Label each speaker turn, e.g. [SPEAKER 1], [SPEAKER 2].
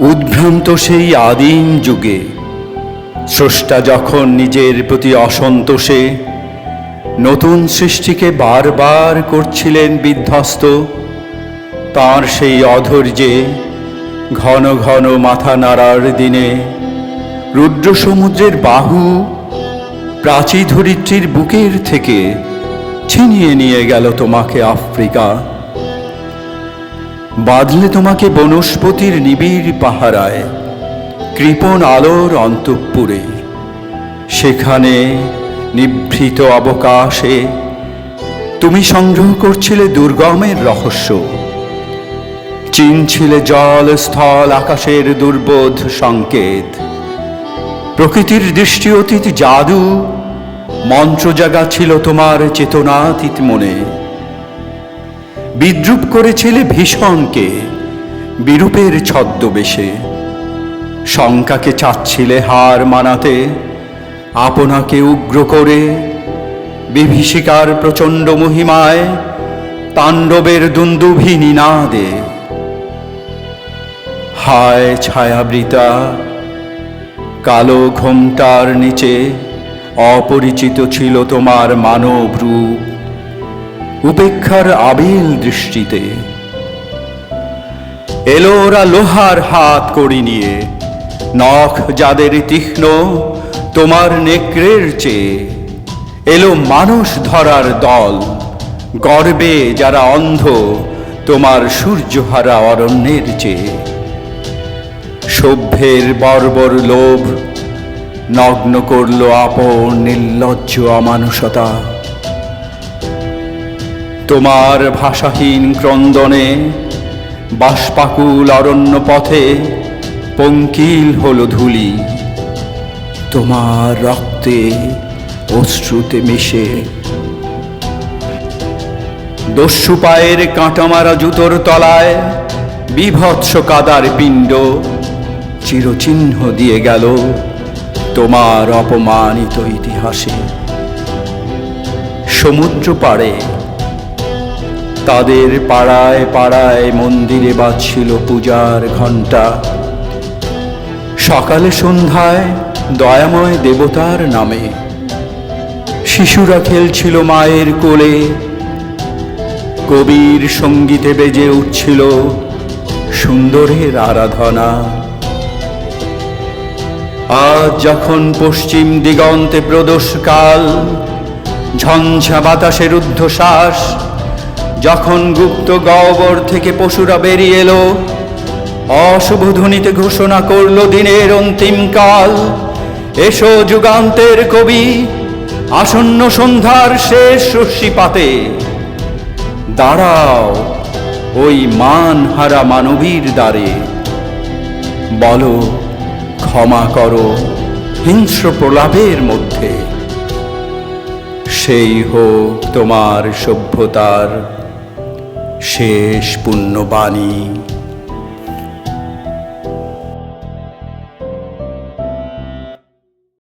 [SPEAKER 1] উদ্ভ্রান্ত সেই আদিম যুগে স্রষ্টা যখন নিজের প্রতি অসন্তোষে নতুন সৃষ্টিকে বারবার করছিলেন বিধ্বস্ত, তাঁর সেই অধৈর্যে ঘন ঘন মাথা নাড়ার দিনে রুদ্র সমুদ্রের বাহু প্রাচী ধরিত্রীর বুকের থেকে ছিনিয়ে নিয়ে গেল তোমাকে আফ্রিকা, বাঁধলে তোমাকে বনস্পতির নিবিড় পাহারায় কৃপণ আলোর অন্তঃপুরে। সেখানে নিভৃত অবকাশে তুমি সংগ্রহ করছিলে দুর্গমের রহস্য, চিনছিলে জল স্থল আকাশের দুর্বোধ সংকেত। প্রকৃতির দৃষ্টি অতীত জাদু মন্ত্র জাগা ছিল তোমার চেতনাতীত মনে। বিদ্রুপ করেছিলে ভীষণকে বিরূপের ছদ্মবেশে, শঙ্কাকে চাচ্ছিলে হার মানাতে আপনাকে উগ্র করে। বিভীষিকার প্রচণ্ড মহিমায় তাণ্ডবের দুন্দুভি নিনাদে। হায় ছায়াবৃতা, কালো ঘোমটার নিচে অপরিচিত ছিল তোমার মানব রূপ, উপেক্ষার আবিল দৃষ্টিতে। এলো ওরা লোহার হাত কড়ি নিয়ে, নখ যাদের তীক্ষ্ণ তোমার নেকড়ের চেয়ে। এলো মানুষ ধরার দল, গর্বে যারা অন্ধ তোমার সূর্যহারা অরণ্যের চেয়ে। সভ্যের বর্বর লোভ নগ্ন করল আপন নির্লজ্জ অমানুষতা। তোমার ভাষাহীন ক্রন্দনে বাষ্পাকুল অরণ্য পথে পঙ্কিল হলো ধূলি, তোমার রক্তে অশ্রুতে মিশে। দস্যু পায়ের কাঁটামারা জুতোর তলায় বিভৎস কাদার পিণ্ড চিরচিহ্ন দিয়ে গেল তোমার অপমানিত ইতিহাসে। সমুদ্র পাড়ে তাদের পাড়ায় পাড়ায় মন্দিরে বাজছিল পূজার ঘণ্টা। সকালে সন্ধ্যায় দয়াময় দেবতার নামে শিশুরা খেলছিল মায়ের কোলে। কবির সঙ্গীতে বেজে উঠছিল সুন্দরের আরাধনা। আজ যখন পশ্চিম দিগন্তে প্রদোষকাল, ঝঞ্ঝা বাতাসের ঊর্ধ্বশ্বাস, যখন গুপ্ত গহ্বর থেকে পশুরা বেরিয়ে এলো, অশুভ ধ্বনিতে ঘোষণা করলো দিনের অন্তিম কাল। এসো যুগান্তের কবি, আসন্ন সন্ধ্যার শেষ রশ্মিপাতে দাঁড়াও ওই মানহারা মানবীর দ্বারে। বলো ক্ষমা করো হিংস্র প্রলাপের মধ্যে, সেই হোক তোমার সভ্যতার শেষ পুণ্যবাণী।